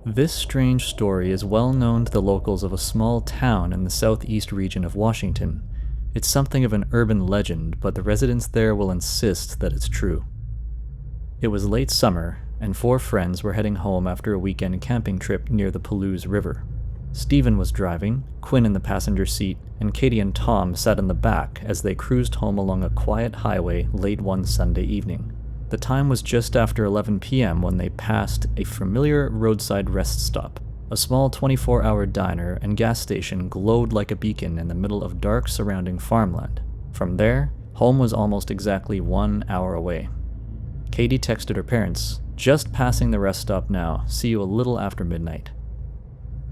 This strange story is well known to the locals of a small town in the southeast region of Washington. It's something of an urban legend, but the residents there will insist that it's true. It was late summer, and four friends were heading home after a weekend camping trip near the Palouse River. Stephen was driving, Quinn in the passenger seat, and Katie and Tom sat in the back as they cruised home along a quiet highway late one Sunday evening. The time was just after 11 p.m. when they passed a familiar roadside rest stop. A small 24-hour diner and gas station glowed like a beacon in the middle of dark surrounding farmland. From there, home was almost exactly 1 hour away. Katie texted her parents, "Just passing the rest stop now, see you a little after midnight."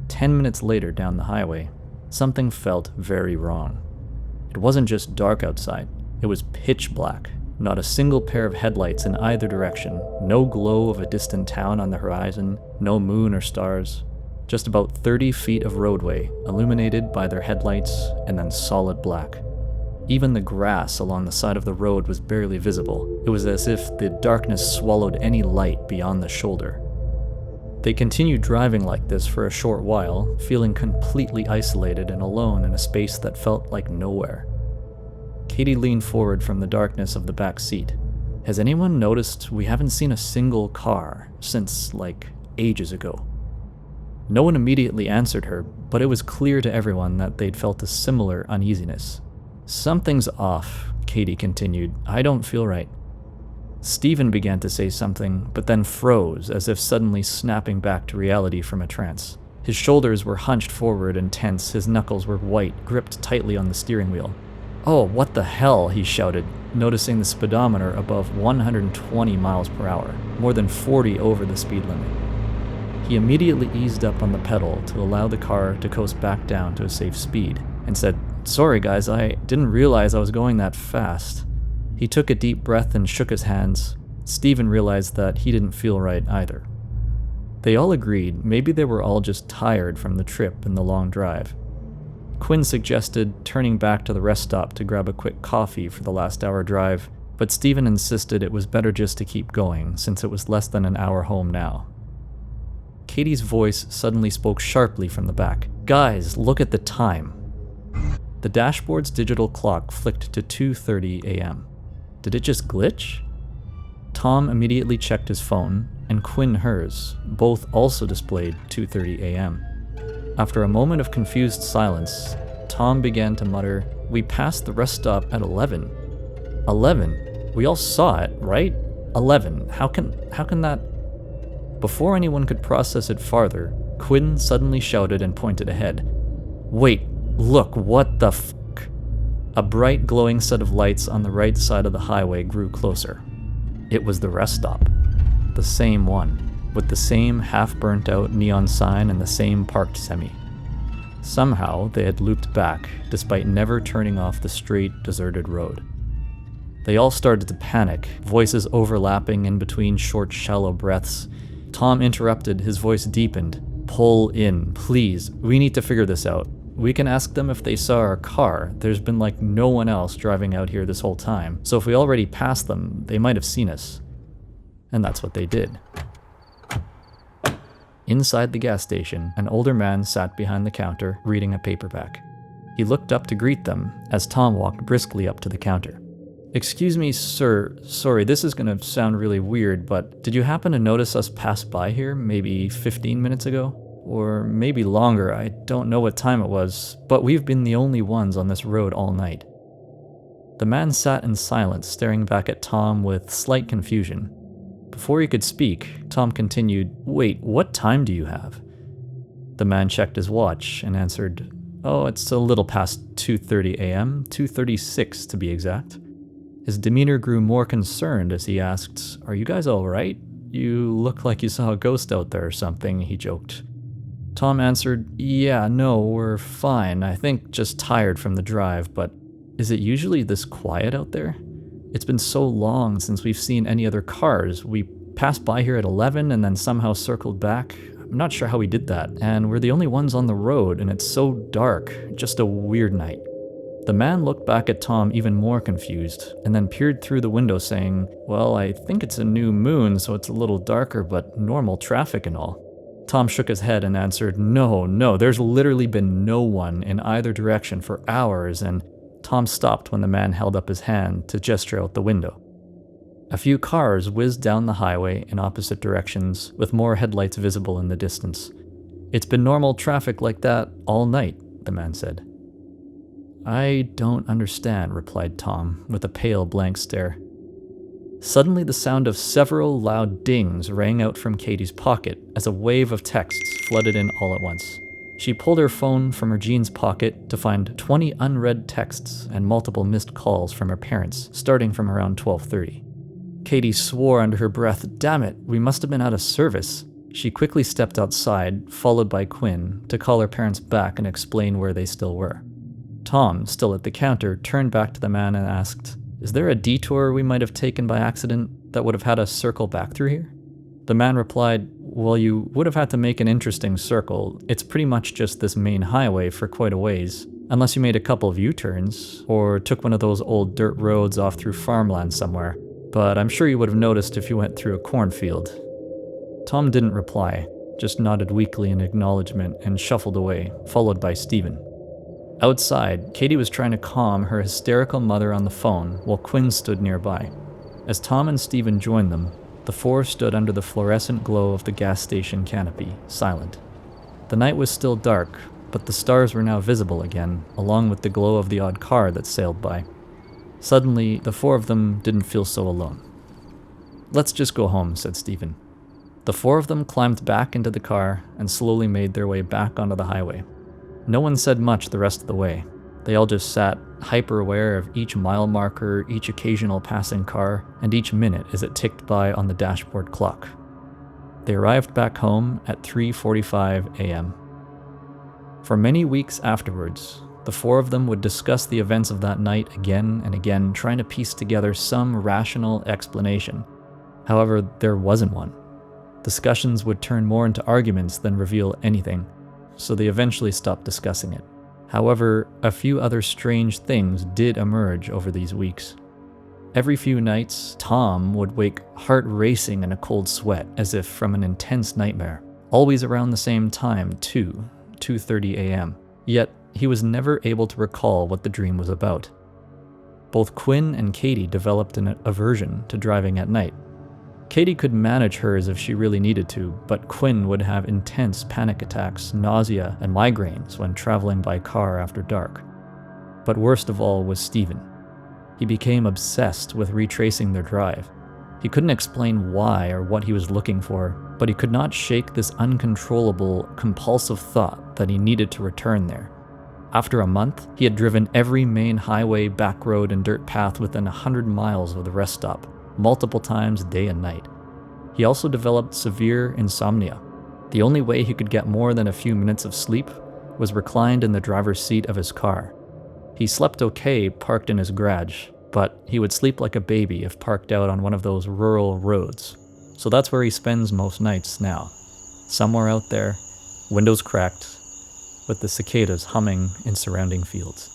10 minutes later down the highway, something felt very wrong. It wasn't just dark outside, it was pitch black. Not a single pair of headlights in either direction, no glow of a distant town on the horizon, no moon or stars. Just about 30 feet of roadway, illuminated by their headlights, and then solid black. Even the grass along the side of the road was barely visible. It was as if the darkness swallowed any light beyond the shoulder. They continued driving like this for a short while, feeling completely isolated and alone in a space that felt like nowhere. Katie leaned forward from the darkness of the back seat. "Has anyone noticed we haven't seen a single car since, ages ago?" No one immediately answered her, but it was clear to everyone that they'd felt a similar uneasiness. "Something's off," Katie continued. "I don't feel right." Stephen began to say something, but then froze, as if suddenly snapping back to reality from a trance. His shoulders were hunched forward and tense, his knuckles were white, gripped tightly on the steering wheel. "Oh, what the hell," he shouted, noticing the speedometer above 120 miles per hour, more than 40 over the speed limit. He immediately eased up on the pedal to allow the car to coast back down to a safe speed, and said, "Sorry guys, I didn't realize I was going that fast." He took a deep breath and shook his hands. Stephen realized that he didn't feel right either. They all agreed maybe they were all just tired from the trip and the long drive. Quinn suggested turning back to the rest stop to grab a quick coffee for the last hour drive, but Stephen insisted it was better just to keep going since it was less than an hour home now. Katie's voice suddenly spoke sharply from the back. "Guys, look at the time." The dashboard's digital clock flicked to 2:30 a.m. Did it just glitch? Tom immediately checked his phone, and Quinn hers. Both also displayed 2:30 a.m. After a moment of confused silence, Tom began to mutter, "We passed the rest stop at 11. 11? We all saw it, right? 11. How can that..." Before anyone could process it farther, Quinn suddenly shouted and pointed ahead. "Wait, look, what the f***?" A bright glowing set of lights on the right side of the highway grew closer. It was the rest stop. The same one, with the same half-burnt-out neon sign and the same parked semi. Somehow, they had looped back, despite never turning off the straight, deserted road. They all started to panic, voices overlapping in between short, shallow breaths. Tom interrupted, his voice deepened. "Pull in, please. We need to figure this out. We can ask them if they saw our car. There's been no one else driving out here this whole time, so if we already passed them, they might have seen us." And that's what they did. Inside the gas station, an older man sat behind the counter, reading a paperback. He looked up to greet them, as Tom walked briskly up to the counter. "Excuse me, sir. Sorry, this is gonna sound really weird, but did you happen to notice us pass by here maybe 15 minutes ago? Or maybe longer, I don't know what time it was, but we've been the only ones on this road all night." The man sat in silence, staring back at Tom with slight confusion. Before he could speak, Tom continued, "Wait, what time do you have?" The man checked his watch and answered, "Oh, it's a little past 2:30 a.m., 2:36 to be exact." His demeanor grew more concerned as he asked, "Are you guys all right? You look like you saw a ghost out there or something," he joked. Tom answered, "Yeah, no, we're fine. I think just tired from the drive, but is it usually this quiet out there? It's been so long since we've seen any other cars. We passed by here at 11 and then somehow circled back. I'm not sure how we did that, and we're the only ones on the road, and it's so dark. Just a weird night." The man looked back at Tom even more confused, and then peered through the window saying, "Well, I think it's a new moon, so it's a little darker, but normal traffic and all." Tom shook his head and answered, No, there's literally been no one in either direction for hours, and Tom stopped when the man held up his hand to gesture out the window. A few cars whizzed down the highway in opposite directions, with more headlights visible in the distance. It's been normal traffic like that all night, the man said. I don't understand, replied Tom, with a pale, blank stare. Suddenly the sound of several loud dings rang out from Katie's pocket as a wave of texts flooded in all at once. She pulled her phone from her jeans pocket to find 20 unread texts and multiple missed calls from her parents, starting from around 12:30. Katie swore under her breath, "Damn it, we must have been out of service." She quickly stepped outside, followed by Quinn, to call her parents back and explain where they still were. Tom, still at the counter, turned back to the man and asked, "Is there a detour we might have taken by accident that would have had us circle back through here?" The man replied, "Well, you would have had to make an interesting circle. It's pretty much just this main highway for quite a ways, unless you made a couple of U-turns, or took one of those old dirt roads off through farmland somewhere. But I'm sure you would have noticed if you went through a cornfield." Tom didn't reply, just nodded weakly in acknowledgement and shuffled away, followed by Stephen. Outside, Katie was trying to calm her hysterical mother on the phone while Quinn stood nearby. As Tom and Stephen joined them, the four stood under the fluorescent glow of the gas station canopy, silent. The night was still dark, but the stars were now visible again, along with the glow of the odd car that sailed by. Suddenly, the four of them didn't feel so alone. "Let's just go home," said Stephen. The four of them climbed back into the car and slowly made their way back onto the highway. No one said much the rest of the way. They all just sat, hyper-aware of each mile marker, each occasional passing car, and each minute as it ticked by on the dashboard clock. They arrived back home at 3:45 a.m. For many weeks afterwards, the four of them would discuss the events of that night again and again, trying to piece together some rational explanation. However, there wasn't one. Discussions would turn more into arguments than reveal anything, so they eventually stopped discussing it. However, a few other strange things did emerge over these weeks. Every few nights, Tom would wake heart racing in a cold sweat, as if from an intense nightmare, always around the same time, 2:30 a.m. Yet, he was never able to recall what the dream was about. Both Quinn and Katie developed an aversion to driving at night. Katie could manage hers if she really needed to, but Quinn would have intense panic attacks, nausea, and migraines when traveling by car after dark. But worst of all was Stephen. He became obsessed with retracing their drive. He couldn't explain why or what he was looking for, but he could not shake this uncontrollable, compulsive thought that he needed to return there. After a month, he had driven every main highway, back road, and dirt path within 100 miles of the rest stop, multiple times day and night. He also developed severe insomnia. The only way he could get more than a few minutes of sleep was reclined in the driver's seat of his car. He slept okay parked in his garage, but he would sleep like a baby if parked out on one of those rural roads. So that's where he spends most nights now. Somewhere out there, windows cracked, with the cicadas humming in surrounding fields.